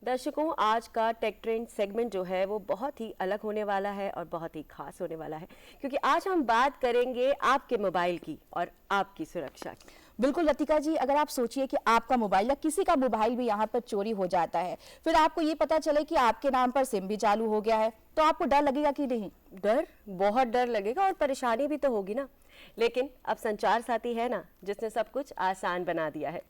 दर्शकों, आज का टेक ट्रेंड सेगमेंट जो है वो बहुत ही अलग होने वाला है और बहुत ही खास होने वाला है, क्योंकि आज हम बात करेंगे आपके मोबाइल की और आपकी सुरक्षा की। बिल्कुल लतिका जी, अगर आप सोचिए कि आपका मोबाइल या किसी का मोबाइल भी यहाँ पर चोरी हो जाता है, फिर आपको ये पता चले कि आपके नाम पर सिम भी चालू हो गया है, तो आपको डर लगेगा कि नहीं? डर, बहुत डर लगेगा और परेशानी भी तो होगी ना। लेकिन अब संचार साथी है ना, जिसने सब कुछ आसान बना दिया है।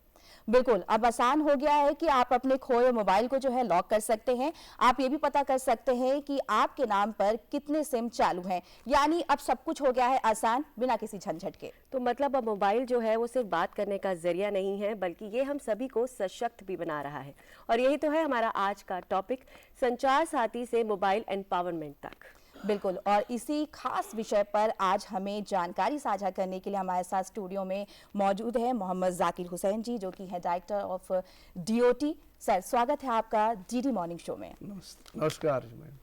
बिल्कुल, अब आसान हो गया है कि आप अपने खोए मोबाइल को जो है लॉक कर सकते हैं। आप ये भी पता कर सकते हैं कि आपके नाम पर कितने सिम चालू हैं। यानी अब सब कुछ हो गया है आसान, बिना किसी झंझट के। तो मतलब अब मोबाइल जो है वो सिर्फ बात करने का जरिया नहीं है, बल्कि ये हम सभी को सशक्त भी बना रहा है। और यही तो है हमारा आज का टॉपिक, संचार साथी से मोबाइल एम्पावरमेंट तक। बिल्कुल, और इसी खास विषय पर आज हमें जानकारी साझा करने के लिए हमारे साथ स्टूडियो में मौजूद है मोहम्मद जाकिर हुसैन जी, जो कि है डायरेक्टर ऑफ डीओटी। सर, स्वागत है आपका डीडी मॉर्निंग शो में। नमस्कार मैम।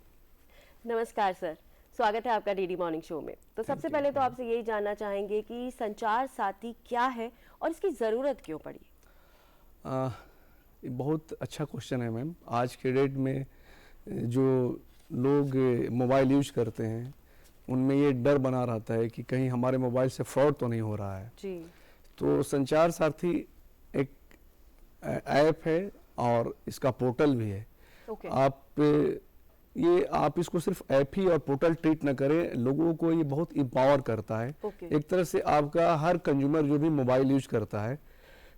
नमस्कार सर, स्वागत है आपका डीडी मॉर्निंग शो में। तो सबसे पहले तो आपसे यही जानना चाहेंगे कि संचार साथी क्या है और इसकी ज़रूरत क्यों पड़ी? बहुत अच्छा क्वेश्चन है मैम। आज के डेट में जो लोग मोबाइल यूज करते हैं उनमें ये डर बना रहता है कि कहीं हमारे मोबाइल से फ्रॉड तो नहीं हो रहा है जी। तो संचार साथी एक ऐप है और इसका पोर्टल भी है। आप इसको सिर्फ ऐप ही और पोर्टल ट्रीट न करें, लोगों को ये बहुत इम्पावर करता है। एक तरह से आपका हर कंज्यूमर जो भी मोबाइल यूज करता है,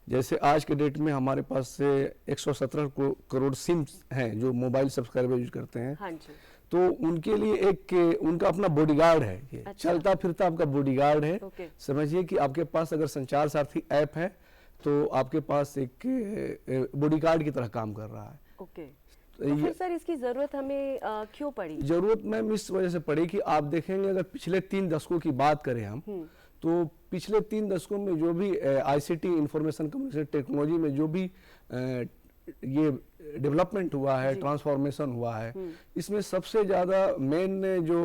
जैसे आज के डेट में हमारे पास से 117 करोड़ सिम्स हैं जो मोबाइल सब्सक्राइबर यूज करते हैं। हाँ जी। तो उनके लिए एक उनका अपना बॉडीगार्ड है, ये अच्छा। चलता फिरता आपका बॉडीगार्ड है। समझिए कि आपके पास अगर संचार साथी ऐप है तो आपके पास एक बॉडीगार्ड की तरह काम कर रहा है। तो फिर सर इसकी जरूरत हमें क्यों पड़ी? जरूरत मैम इस वजह से पड़ी कि आप देखेंगे अगर पिछले 3 दशकों की बात करें हम, तो पिछले 3 दशकों में जो भी आईसीटी इंफॉर्मेशन कम्युनिकेशन टेक्नोलॉजी में जो भी ये डेवलपमेंट हुआ है, ट्रांसफॉर्मेशन हुआ है, इसमें सबसे ज़्यादा मेन जो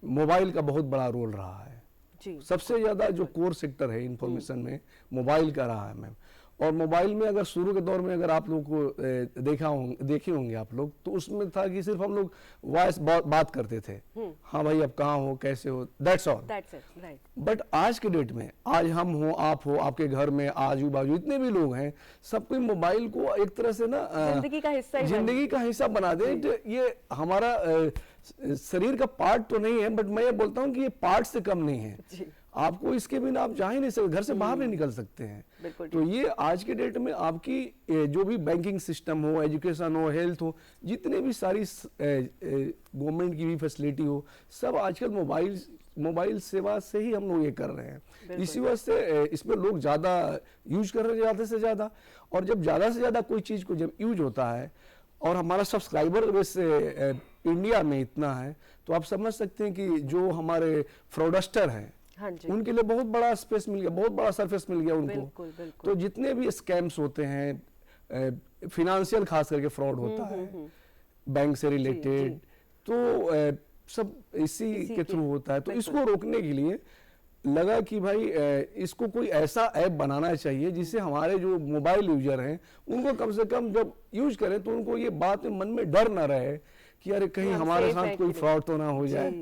मोबाइल का बहुत बड़ा रोल रहा है जी। सबसे ज़्यादा जो कोर सेक्टर है इंफॉर्मेशन में मोबाइल का रहा है मैम। और मोबाइल में अगर शुरू के दौर में अगर आप लोगों को देखे होंगे आप लोग, तो उसमें था कि सिर्फ हम लोग वॉइस बात करते थे, हाँ भाई अब कहाँ हो, कैसे हो, दैट्स ऑल। बट आज के डेट में, आज हम हो, आप हो, आपके घर में आजू बाजू इतने भी लोग हैं, सब कोई मोबाइल को एक तरह से ना जिंदगी का हिस्सा बना दे। ये हमारा शरीर का पार्ट तो नहीं है, बट मैं ये बोलता हूँ कि ये पार्ट से कम नहीं है। आपको इसके बिना आप जा ही नहीं सकते, घर से बाहर नहीं निकल सकते हैं। तो ये आज के डेट में आपकी जो भी बैंकिंग सिस्टम हो, एजुकेशन हो, हेल्थ हो, जितने भी सारी गवर्नमेंट की भी फैसिलिटी हो, सब आजकल मोबाइल सेवा से ही हम लोग ये कर रहे हैं। इसी वजह से इसमें लोग ज़्यादा यूज कर रहे हैं, ज़्यादा से ज़्यादा। और जब ज़्यादा से ज़्यादा कोई चीज़ को जब यूज होता है और हमारा सब्सक्राइबर वैसे इंडिया में इतना है, तो आप समझ सकते हैं कि जो हमारे फ्रॉडस्टर हैं, हाँ, उनके लिए बहुत बड़ा स्पेस मिल गया, बहुत बड़ा सरफेस मिल गया उनको। बिल्कुल। तो जितने भी स्कैम्स होते हैं, फिनेंशियल खास करके फ्रॉड होता है, बैंक से रिलेटेड, तो सब इसी के थ्रू होता है। तो इसको रोकने के लिए लगा कि भाई इसको कोई ऐसा ऐप बनाना चाहिए जिससे हमारे जो मोबाइल यूजर हैं उनको कम से कम जब यूज करें तो उनको ये बात मन में डर ना रहे कि अरे कहीं हमारे साथ कोई फ्रॉड तो ना हो जाए।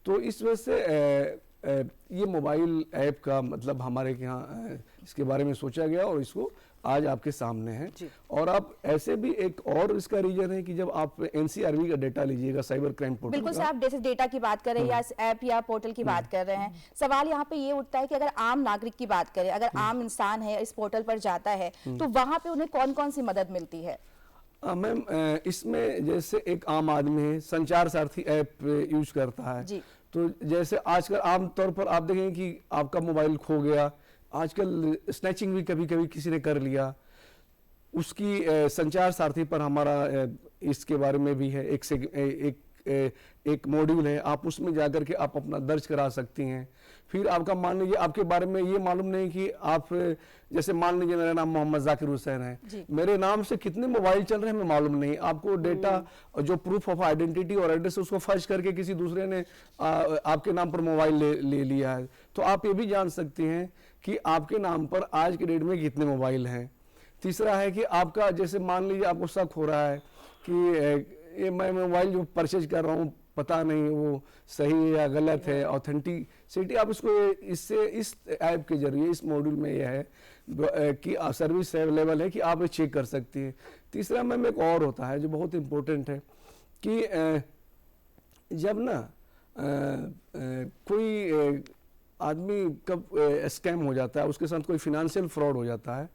तो इस वजह से ये मोबाइल ऐप का मतलब हमारे यहाँ इसके बारे में सोचा गया और इसको आज आपके सामने है। और आप ऐसे भी एक और इसका रीजन है कि जब आप एनसीआरबी का डेटा लीजिएगा, साइबर क्राइम पोर्टल, बिल्कुल सर, आप जैसे डेटा की बात कर रहे हैं या ऐप या पोर्टल की बात कर रहे हैं, सवाल यहाँ पे ये उठता है कि अगर आम नागरिक की बात करें, अगर आम इंसान है इस पोर्टल पर जाता है तो वहाँ पे उन्हें कौन कौन सी मदद मिलती है? मैम इसमें जैसे एक आम आदमी है, संचार साथी ऐप यूज करता है, तो जैसे आजकल आमतौर पर आप देखेंगे कि आपका मोबाइल खो गया, आजकल स्नैचिंग भी कभी कभी किसी ने कर लिया, उसकी संचार सारथी पर हमारा इसके बारे में भी है, एक मॉड्यूल है, आप उसमें जाकर के आप अपना दर्ज करा सकती हैं। फिर आपका मान लीजिए आपके बारे में ये मालूम नहीं कि आप जैसे मान लीजिए मेरा नाम मोहम्मद जाकिर हुसैन है, मेरे नाम से कितने मोबाइल चल रहे हैं हमें मालूम नहीं, आपको डेटा जो प्रूफ ऑफ आइडेंटिटी और एड्रेस उसको फर्ज करके किसी दूसरे ने आपके नाम पर मोबाइल ले लिया है, तो आप ये भी जान सकती हैं कि आपके नाम पर आज के डेट में कितने मोबाइल हैं। तीसरा है कि आपका जैसे मान लीजिए आपको शक हो रहा है कि ये मैं मोबाइल जो परचेज कर रहा हूँ पता नहीं वो सही है या गलत है, ऑथेंटिसिटी आप इसको इससे इस ऐप के जरिए इस मॉड्यूल में यह है कि सर्विस अवेलेबल है कि आप ये चेक कर सकती हैं। तीसरा मैम एक और होता है जो बहुत इम्पोर्टेंट है कि जब ना कोई आदमी कब स्कैम हो जाता है, उसके साथ कोई फिनेंशियल फ्रॉड हो जाता है,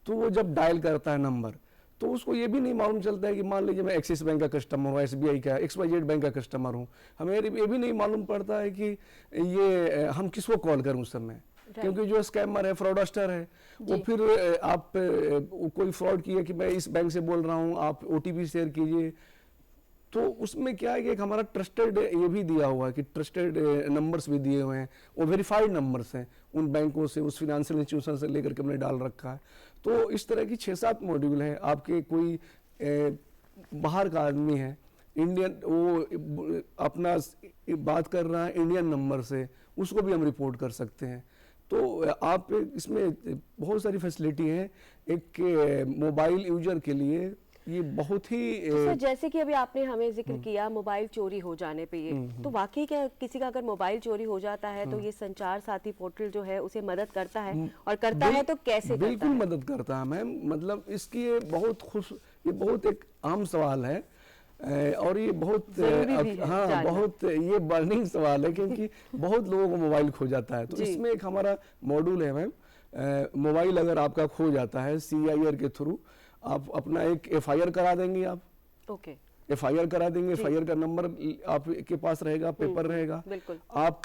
तो वो जब डायल करता है नंबर तो उसको ये भी नहीं मालूम चलता है कि मान लीजिए मैं एक्सिस बैंक का कस्टमर हूँ, SBI का, XYZ बैंक का कस्टमर हूँ, हमें ये भी नहीं मालूम पड़ता है कि ये हम किसको कॉल करें उस समय, क्योंकि जो स्कैमर है, फ्रॉडस्टर है, वो फिर आप कोई फ्रॉड किया कि मैं इस बैंक से बोल रहा हूँ, आप OTP शेयर कीजिए, तो उसमें क्या है कि एक हमारा ट्रस्टेड ये भी दिया हुआ है कि ट्रस्टेड नंबर्स भी दिए हुए हैं, वो वेरीफाइड नंबर्स हैं उन बैंकों से, उस फिनेंशियल इंस्टीट्यूशन से लेकर के हमने डाल रखा है। तो इस तरह की 6-7 मॉड्यूल हैं। आपके कोई बाहर का आदमी है, इंडियन, वो अपना बात कर रहा है इंडियन नंबर से, उसको भी हम रिपोर्ट कर सकते हैं। तो आप इसमें बहुत सारी फैसिलिटी हैं एक मोबाइल यूजर के लिए, ये बहुत ही तो सर जैसे कि अभी आपने हमें जिक्र किया मोबाइल चोरी हो जाने पे ये, तो वाकई क्या किसी का अगर मोबाइल चोरी हो जाता है तो ये संचार साथी पोर्टल जो है उसे मदद करता है, और करता है तो कैसे करता है? बिल्कुल मदद करता है मैम, मतलब इसकी ये बहुत एक आम सवाल है और ये बहुत हाँ बहुत ये बर्निंग सवाल है क्योंकि बहुत लोगों को मोबाइल खो जाता है। तो इसमें एक हमारा मॉड्यूल है मैम, मोबाइल अगर आपका खो जाता है CIR के थ्रू आप अपना एक FIR करा देंगे, आप FIR करा देंगे, FIR का नंबर आपके पास रहेगा, पेपर रहेगा, आप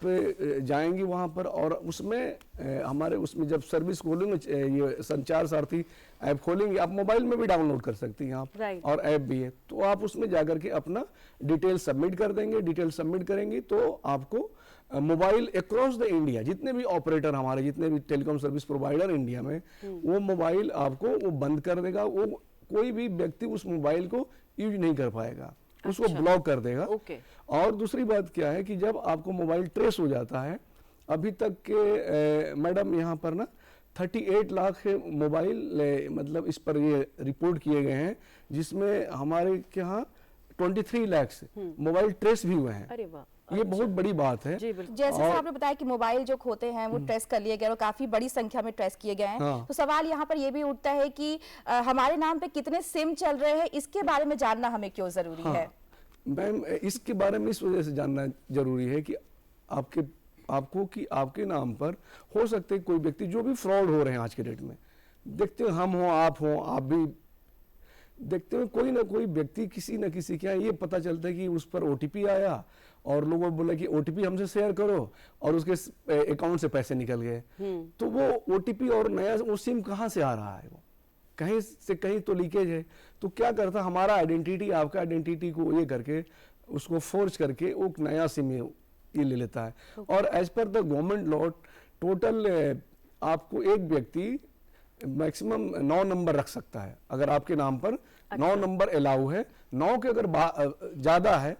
जाएंगे वहां पर और उसमें हमारे उसमें जब सर्विस खोलेंगे, ये संचार सारथी ऐप खोलेंगे, आप मोबाइल में भी डाउनलोड कर सकती हैं आप, और ऐप भी है, तो आप उसमें जाकर के अपना डिटेल सबमिट कर देंगे। डिटेल सबमिट करेंगे तो आपको मोबाइल अक्रॉस द इंडिया, जितने भी ऑपरेटर हमारे, जितने भी टेलीकॉम सर्विस प्रोवाइडर इंडिया में, वो मोबाइल आपको वो बंद कर देगा, वो कोई भी व्यक्ति उस मोबाइल को यूज नहीं कर पाएगा, उसको ब्लॉक कर देगा। और दूसरी बात क्या है कि जब आपको मोबाइल ट्रेस हो जाता है, अभी तक के मैडम यहाँ पर ना 38 लाख मोबाइल मतलब इस पर ये रिपोर्ट किए गए हैं, जिसमें हमारे यहाँ 23 लाख मोबाइल ट्रेस भी हुए हैं। अरे वाह, ये बहुत बड़ी बात है। जैसे आपने बताया कि मोबाइल जो खोते हैं वो ट्रेस कर लिए गए और काफी बड़ी संख्या में ट्रेस किए गए हैं, तो सवाल यहाँ पर ये भी उठता है कि हमारे नाम पे कितने सिम चल रहे हैं, इसके बारे में जानना हमें क्यों जरूरी है? मैम इसके बारे में इस वजह से जानना जरूरी है कि आपके नाम पर हो सकते हैं कोई व्यक्ति, जो भी फ्रॉड हो रहे हैं आज के डेट में, देखते हो हम हो, आप भी देखते हो, कोई ना कोई व्यक्ति किसी न किसी के ये पता चलता है कि उस पर OTP आया और लोगों बोला कि OTP हमसे शेयर करो और उसके अकाउंट से पैसे निकल गए। तो वो OTP और नया वो सिम कहाँ से आ रहा है, वो कहीं से कहीं तो लीकेज है। तो क्या करता, हमारा आइडेंटिटी, आपका आइडेंटिटी को ये करके उसको फोर्ज करके वो नया सिम ये ले लेता है। और as per the government law total आपको एक व्यक्ति मैक्सिमम 9 नंबर रख सकता है। अगर आपके नाम पर 9 नंबर अलाउ है, 9 के अगर ज्यादा है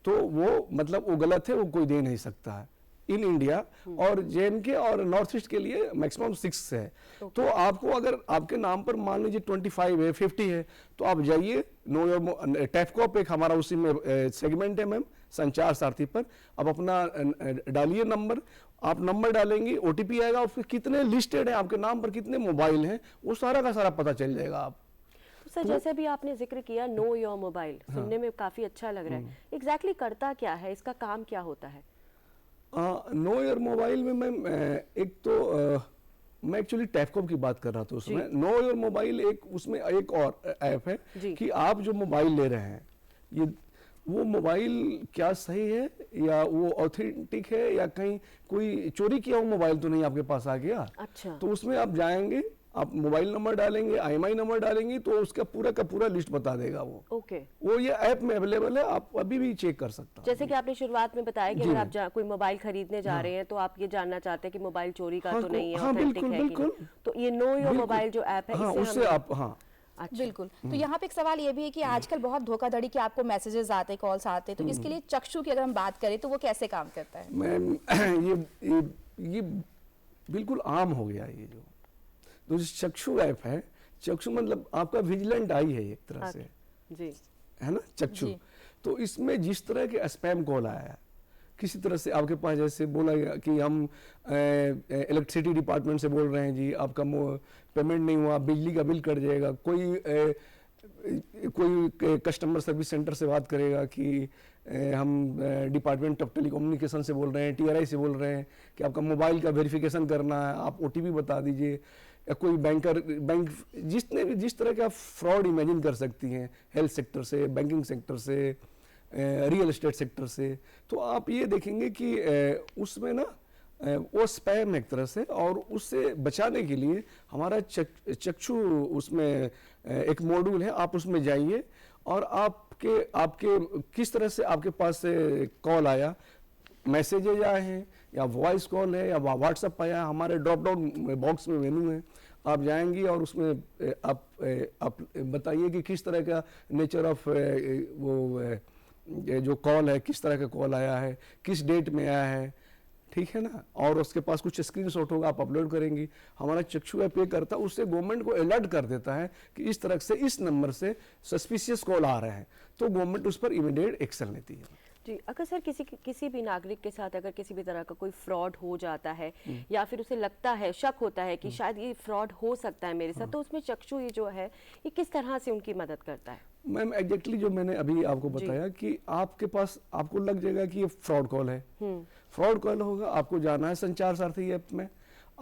तो वो मतलब वो गलत है, वो कोई दे नहीं सकता है इन इंडिया। और JNK और नॉर्थ ईस्ट के लिए मैक्सिमम 6 है। तो आपको अगर आपके नाम पर मान लीजिए 25 है, 50 है, तो आप जाइए नो योर टैफकॉप, एक हमारा उसी में सेगमेंट है मैम संचार सारथी पर, आप अपना डालिए नंबर, आप नंबर डालेंगे, OTP आएगा, और फिर कितने लिस्टेड है आपके नाम पर, कितने मोबाइल हैं, वो सारा का सारा पता चल जाएगा। आप सर जैसे भी आपने जिक्र किया नो योर मोबाइल, सुनने में काफी अच्छा लग रहा है, एग्जैक्टली करता क्या है, इसका काम क्या होता है? नो योर मोबाइल में मैम एक तो मैं एक्चुअली टैफकॉप की बात कर रहा था उसमें। नो योर मोबाइल एक उसमें एक और ऐप है कि आप जो मोबाइल ले रहे हैं, ये वो मोबाइल क्या सही है या वो ऑथेंटिक है या कहीं कोई चोरी किया हुआ मोबाइल तो नहीं आपके पास आ गया। अच्छा। तो उसमें आप जाएंगे, आप मोबाइल नंबर डालेंगे, IMEI नंबर डालेंगे, तो उसका पूरा का पूरा लिस्ट बता देगा वो। वो ये ऐप में अवेलेबल है, आप अभी भी चेक कर सकते हैं। जैसे कि आपने शुरुआत में बताया कि अगर आप कोई मोबाइल खरीदने जा रहे हैं तो आप ये जानना चाहते हैं कि मोबाइल चोरी का तो नहीं है, ऑथेंटिक है कि नहीं, तो ये नो योर मोबाइल जो ऐप है उससे आप अच्छा। बिल्कुल। तो यहाँ पे एक सवाल ये भी है कि आजकल बहुत धोखाधड़ी के आपको मैसेजेस आते हैं, कॉल्स आते हैं, तो इसके लिए चक्षु की अगर हम बात करें तो वो कैसे काम करता है? ये बिल्कुल आम हो गया ये जो चक्षु ऐप है। चक्षु मतलब आपका विजिलेंट आई है एक तरह से, जी, है ना, चक्षु। तो इसमें जिस तरह के स्पैम कॉल आया, किसी तरह से आपके पास जैसे बोला गया कि हम इलेक्ट्रिसिटी डिपार्टमेंट से बोल रहे हैं जी, आपका पेमेंट नहीं हुआ, बिजली का बिल कट जाएगा, कोई कस्टमर सर्विस सेंटर से बात करेगा कि हम डिपार्टमेंट ऑफ टेलीकम्युनिकेशन से बोल रहे हैं, TRI से बोल रहे हैं कि आपका मोबाइल का वेरिफिकेशन करना है, आप OTP बता दीजिए, या कोई बैंक जिस तरह के आप फ्रॉड इमेजिन कर सकती हैं, हेल्थ सेक्टर से, बैंकिंग सेक्टर से, रियल एस्टेट सेक्टर से, तो आप ये देखेंगे कि उसमें ना वो स्पैम एक तरह से, और उससे बचाने के लिए हमारा चक्षु उसमें एक मॉड्यूल है, आप उसमें जाइए और आपके किस तरह से आपके पास से कॉल आया, मैसेजेज आए हैं या वॉइस कॉल है या व्हाट्सएप आया, हमारे ड्रॉप डाउन बॉक्स में मेनू है, आप जाएंगी और उसमें आप बताइए कि किस तरह का नेचर ऑफ वो जो कॉल है, किस तरह का कॉल आया है, किस डेट में आया है, ठीक है ना, और उसके पास कुछ स्क्रीनशॉट होगा, आप अपलोड करेंगी, हमारा चक्षु ऐप ये करता है, उससे गवर्नमेंट को अलर्ट कर देता है कि इस तरह से इस नंबर से सस्पिशियस कॉल आ रहे हैं, तो गवर्नमेंट उस पर इमीडिएट एक्शन लेती है। जी, अगर सर किसी भी नागरिक के साथ अगर किसी भी तरह का कोई फ्रॉड हो जाता है या फिर उसे लगता है, शक होता है कि शायद ये फ्रॉड हो सकता है मेरे साथ, तो उसमें चक्षु ये जो है ये किस तरह से उनकी मदद करता है? मैम एग्जैक्टली जो मैंने अभी आपको बताया कि आपके पास आपको लग जाएगा कि ये फ्रॉड कॉल है, फ्रॉड कॉल होगा, आपको जाना है संचार सारथी ऐप में,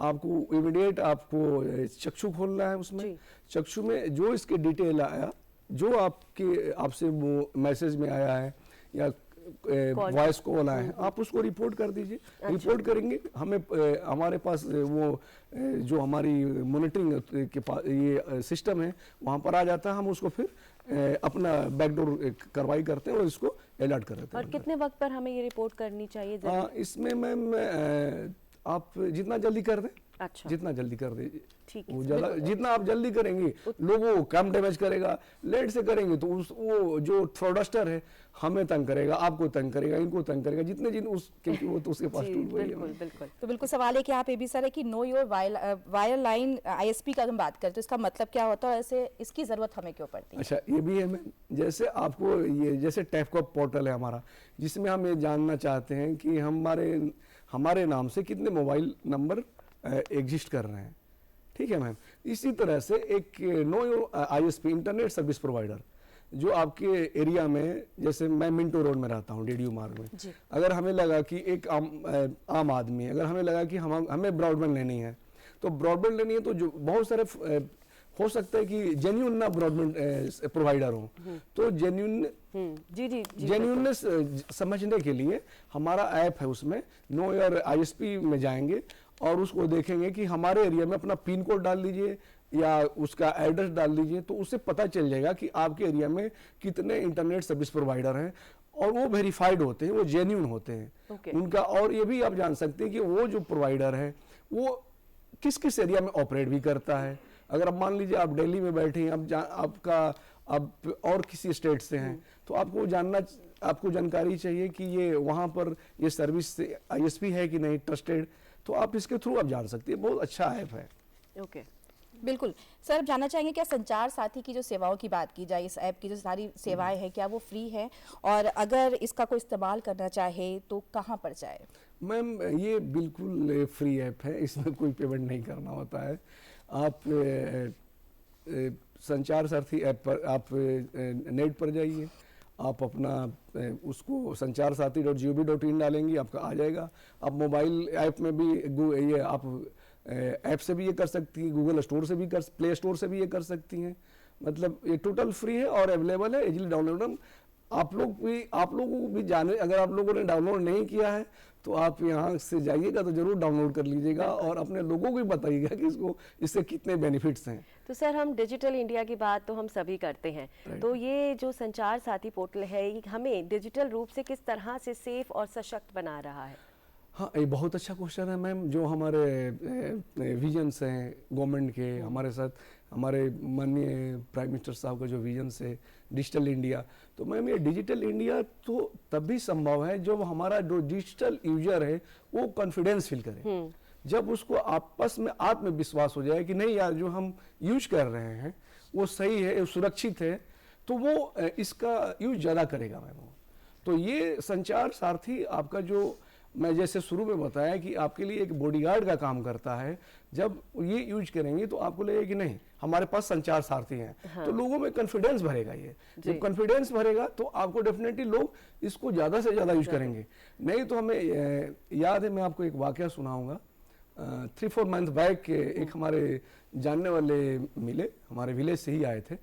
आपको इमीडिएट आपको चक्षु खोलना है, उसमें चक्षु में जो इसके डिटेल आया, जो आपसे वो मैसेज में आया है या वॉइस कॉल आया है, आप उसको रिपोर्ट कर दीजिए। अच्छा। रिपोर्ट करेंगे, हमें हमारे पास वो जो हमारी मॉनिटरिंग के पास ये सिस्टम है वहाँ पर आ जाता है, हम उसको फिर अपना बैकडोर कार्रवाई करते हैं और इसको अलर्ट कर देते हैं। और कितने वक्त पर हमें ये रिपोर्ट करनी चाहिए? इसमें मैम आप जितना जल्दी कर दें, अच्छा, जितना जल्दी कर दीजिए, ठीक है, जितना आप जल्दी करेंगे लोगों को कम डैमेज करेगा, लेट से करेंगे तो वो जो फ्रॉडस्टर है हमें तंग करेगा, आपको तंग करेगा, इनको तंग करेगा, जितने क्योंकि वो तो उसके पास टूल वही है। बिल्कुल। तो बिल्कुल सवाल है कि आप ये भी सर है कि know your wire line ISP का हम बात करें तो इसका मतलब क्या होता है, ऐसे इसकी जरूरत हमें क्यों पड़ती है? अच्छा, ये भी है मैम, जैसे आपको ये जैसे टैफकॉप पोर्टल है हमारा, जिसमें हम ये जानना चाहते हैं कि हमारे नाम से कितने मोबाइल नंबर एग्जिस्ट कर रहे हैं, ठीक है मैम। इसी तरह से एक know your ISP internet service provider जो आपके एरिया में, जैसे मैं मिंटो रोड में रहता हूँ, DDU मार्ग में, अगर हमें लगा कि एक आम आदमी, अगर हमें लगा कि हमें ब्रॉडबैंड लेनी है, तो ब्रॉडबैंड लेनी है तो जो बहुत सारे हो सकता है कि जेन्युइन ना ब्रॉडबैंड प्रोवाइडर हो, तो जेन्युइननेस समझने के लिए हमारा ऐप है, उसमें नो योर ISP में जाएंगे और उसको देखेंगे कि हमारे एरिया में अपना पिन कोड डाल दीजिए या उसका एड्रेस डाल दीजिए, तो उससे पता चल जाएगा कि आपके एरिया में कितने इंटरनेट सर्विस प्रोवाइडर हैं, और वो वेरीफाइड होते हैं, वो जेन्युइन होते हैं उनका। और ये भी आप जान सकते हैं कि वो जो प्रोवाइडर है वो किस किस एरिया में ऑपरेट भी करता है। अगर आप मान लीजिए आप दिल्ली में बैठे हैं, आप और किसी स्टेट से हैं, तो आपको जानकारी चाहिए कि ये वहाँ पर ये सर्विस ISP है कि नहीं, ट्रस्टेड, तो आप इसके थ्रू आप जान सकते हैं। बहुत अच्छा ऐप है। ओके, बिल्कुल सर, अब जानना चाहेंगे क्या संचार साथी की जो सेवाओं की बात की जाए, इस ऐप की जो सारी सेवाएं हैं क्या वो फ्री है, और अगर इसका कोई इस्तेमाल करना चाहे तो कहाँ पर जाए? मैम ये बिल्कुल फ्री ऐप है, इसमें कोई पेमेंट नहीं करना होता है। आप संचार साथी ऐप पर आप नेट पर जाइए, आप अपना उसको संचार साथी.gov.in डालेंगे, आपका आ जाएगा। आप मोबाइल ऐप में भी ये आप ऐप से भी ये कर सकती हैं, गूगल स्टोर से भी प्ले स्टोर से भी ये कर सकती हैं। मतलब ये टोटल फ्री है और अवेलेबल है, इजीली डाउनलोड। आप लोगों को भी जाने, अगर आप लोगों ने डाउनलोड नहीं किया है तो आप यहाँ से जाइएगा तो जरूर डाउनलोड कर लीजिएगा और अपने लोगों को भी बताइएगा कि इससे कितने बेनिफिट्स हैं। तो सर, हम डिजिटल इंडिया की बात तो हम सभी करते हैं, तो ये जो संचार साथी पोर्टल है ये हमें डिजिटल रूप से किस तरह से सेफ और सशक्त बना रहा है? हाँ, ये बहुत अच्छा क्वेश्चन है मैम। जो हमारे विजन्स हैं गवर्नमेंट के, हमारे साथ हमारे माननीय प्राइम मिनिस्टर साहब का जो विजन्स है डिजिटल इंडिया, तो मैम ये डिजिटल इंडिया तो तभी संभव है जब हमारा जो डिजिटल यूजर है वो कॉन्फिडेंस फील करे। जब उसको आपस में आत्मविश्वास हो जाए कि नहीं यार जो हम यूज कर रहे हैं वो सही है, सुरक्षित है, तो वो इसका यूज ज़्यादा करेगा मैम। तो ये संचार सारथी आपका जो मैं जैसे शुरू में बताया कि आपके लिए एक बॉडीगार्ड का काम करता है। जब ये यूज करेंगे तो आपको लगेगा कि नहीं हमारे पास संचार सारथी हैं। हाँ। तो लोगों में कॉन्फिडेंस भरेगा। ये जब कॉन्फिडेंस भरेगा तो आपको डेफिनेटली लोग इसको ज़्यादा से ज़्यादा यूज करेंगे। नहीं तो हमें याद है, मैं आपको एक वाकया सुनाऊंगा। 3-4 मंथ बैक एक हमारे जानने वाले मिले, हमारे विलेज से ही आए थे।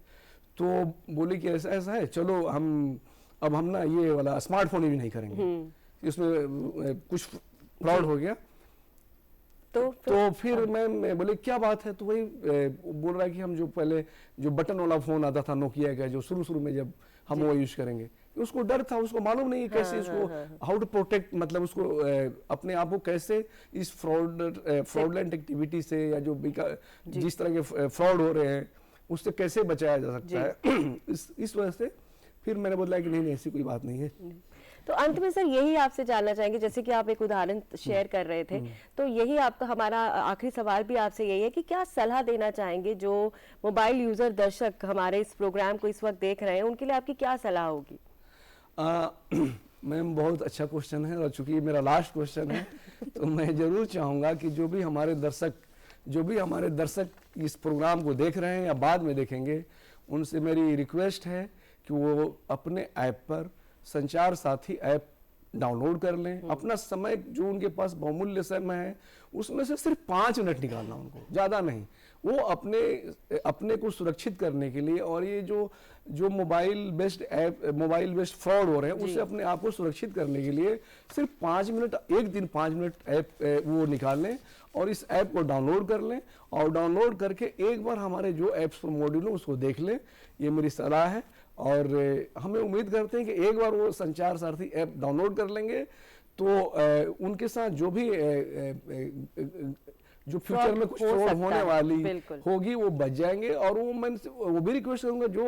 तो बोले कि ऐसा ऐसा है, चलो अब हम ना ये वाला स्मार्टफोन भी नहीं करेंगे, इसमें कुछ फ्रॉड हो गया। तो फिर मैं बोले क्या बात है, तो वही बोल रहा है कि हम जो पहले जो बटन वाला फोन आता था नोकिया का, जो शुरू में जब हम वो यूज करेंगे, उसको डर था, उसको मालूम नहीं कैसे इसको हाउ टू प्रोटेक्ट, मतलब उसको अपने आप को कैसे इस फ्रॉडलेंट एक्टिविटी से या जो जिस तरह के फ्रॉड हो रहे हैं उससे कैसे बचाया जा सकता है। इस वजह से फिर मैंने बोला कि नहीं ऐसी कोई बात नहीं है। तो अंत में सर यही आपसे जानना चाहेंगे, जैसे कि आप एक उदाहरण शेयर कर रहे थे, तो यही आपका हमारा आखिरी सवाल भी आपसे यही है कि क्या सलाह देना चाहेंगे जो मोबाइल यूजर दर्शक हमारे इस प्रोग्राम को इस वक्त देख रहे हैं, उनके लिए आपकी क्या सलाह होगी? मैम बहुत अच्छा क्वेश्चन है, और चूंकि मेरा लास्ट क्वेश्चन है तो मैं जरूर चाहूँगा कि जो भी हमारे दर्शक इस प्रोग्राम को देख रहे हैं या बाद में देखेंगे, उनसे मेरी रिक्वेस्ट है कि वो अपने ऐप पर संचार साथी ऐप डाउनलोड कर लें। अपना समय जो उनके पास बहुमूल्य समय है उसमें से सिर्फ 5 मिनट निकालना, उनको ज़्यादा नहीं, वो अपने को सुरक्षित करने के लिए, और ये जो मोबाइल बेस्ड फ्रॉड हो रहे हैं उससे अपने आप को सुरक्षित करने के लिए सिर्फ 5 मिनट, एक दिन 5 मिनट ऐप वो निकाल लें और इस ऐप को डाउनलोड कर लें, और डाउनलोड करके एक बार हमारे जो ऐप्स पर मॉड्यूल है उसको देख लें। ये मेरी सलाह है, और हमें उम्मीद करते हैं कि एक बार वो संचार सारथी ऐप डाउनलोड कर लेंगे तो उनके साथ जो भी जो फ्यूचर में कुछ फ्रॉड होने वाली होगी वो बच जाएंगे। और वो भी रिक्वेस्ट करूंगा जो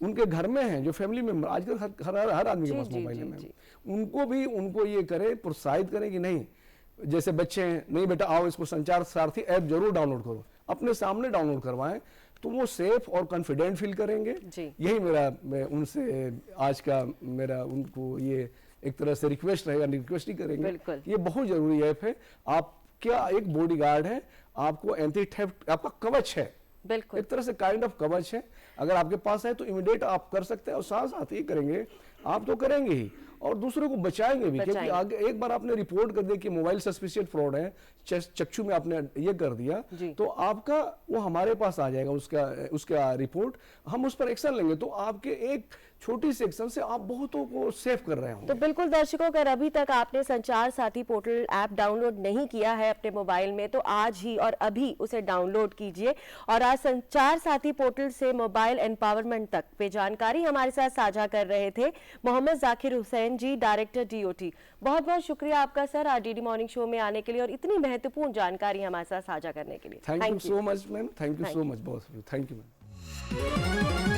उनके घर में हैं, जो फैमिली मेंबर, आजकल हर आदमी के पास मोबाइल है, उनको ये करें, प्रोत्साहित करें कि नहीं, जैसे बच्चे हैं, नहीं बेटा आओ इसको संचार सारथी ऐप जरूर डाउनलोड करो, अपने सामने डाउनलोड करवाएं तो वो सेफ और कॉन्फिडेंट फील करेंगे। यही मैं उनसे आज का मेरा उनको ये एक तरह से रिक्वेस्ट रहेगा, रिक्वेस्ट ही करेंगे। ये बहुत जरूरी ऐप है, आप क्या एक बॉडीगार्ड है, आपको एंटी थेफ्ट आपका कवच है, एक तरह से काइंड ऑफ कवच है। अगर आपके पास है तो इमीडिएट आप कर सकते हैं, और साथ साथ ये करेंगे, आप तो करेंगे ही और दूसरों को बचाएंगे भी, क्योंकि आगे एक बार आपने रिपोर्ट कर दिया कि मोबाइल सस्पिशियस फ्रॉड है, चक्षु में आपने ये कर दिया, तो आपका वो हमारे पास आ जाएगा, उसका रिपोर्ट, हम उस पर एक्शन लेंगे। तो आपके एक छोटी सी एक्शन से आप बहुतों को सेव कर रहे होंगे। तो बिल्कुल दर्शकों, अगर अभी तक आपने संचार साथी पोर्टल ऐप डाउनलोड नहीं किया है अपने मोबाइल में, तो आज ही और अभी उसे डाउनलोड कीजिए। और आज संचार साथी पोर्टल से मोबाइल एम्पावरमेंट तक पे जानकारी हमारे साथ साझा कर रहे थे मोहम्मद जाकिर हुसैन जी, डायरेक्टर डीओटी। बहुत बहुत शुक्रिया आपका सर आज डीडी मॉर्निंग शो में आने के लिए और इतनी महत्वपूर्ण जानकारी हमारे साथ साझा करने के लिए। Thank you so much ma'am, thank you so much, बहुत थैंक यू मैम।